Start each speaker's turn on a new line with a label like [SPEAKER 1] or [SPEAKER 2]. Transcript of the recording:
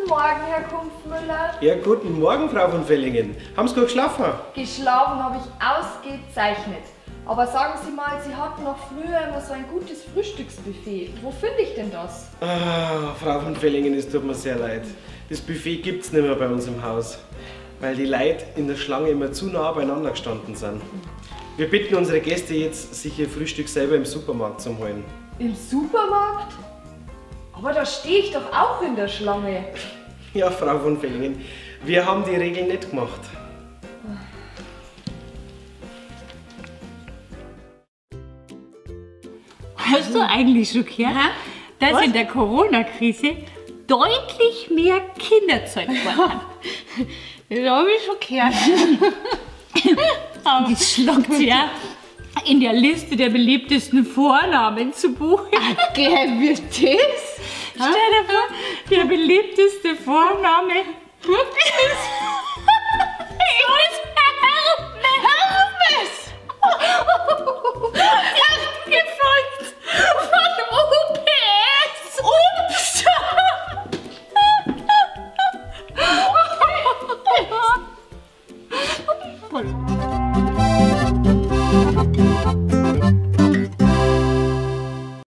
[SPEAKER 1] Morgen, Herr Kumpfmüller.
[SPEAKER 2] Ja, guten Morgen, Frau von Fellingen. Haben Sie gut geschlafen?
[SPEAKER 1] Geschlafen habe ich ausgezeichnet. Aber sagen Sie mal, Sie hatten noch früher immer so ein gutes Frühstücksbuffet. Wo finde ich denn das?
[SPEAKER 2] Ah, Frau von Fellingen, es tut mir sehr leid. Das Buffet gibt es nicht mehr bei uns im Haus, weil die Leute in der Schlange immer zu nah beieinander gestanden sind. Wir bitten unsere Gäste jetzt, sich ihr Frühstück selber im Supermarkt zu holen.
[SPEAKER 1] Im Supermarkt? Aber da stehe ich doch auch in der Schlange.
[SPEAKER 2] Ja, Frau von Fellingen, wir haben die Regeln nicht gemacht.
[SPEAKER 3] Hast du eigentlich schon gehört, dass in der Corona-Krise deutlich mehr Kinder gezeugt worden sind?
[SPEAKER 1] Das habe ich schon gehört.
[SPEAKER 3] Das schlagt sie ja in der Liste der beliebtesten Vornamen zu buchen.
[SPEAKER 1] Gell, wird das?
[SPEAKER 3] Stell dir vor, der beliebteste Vorname ist Hermes. Gefolgt von OPS. Ups. Voll.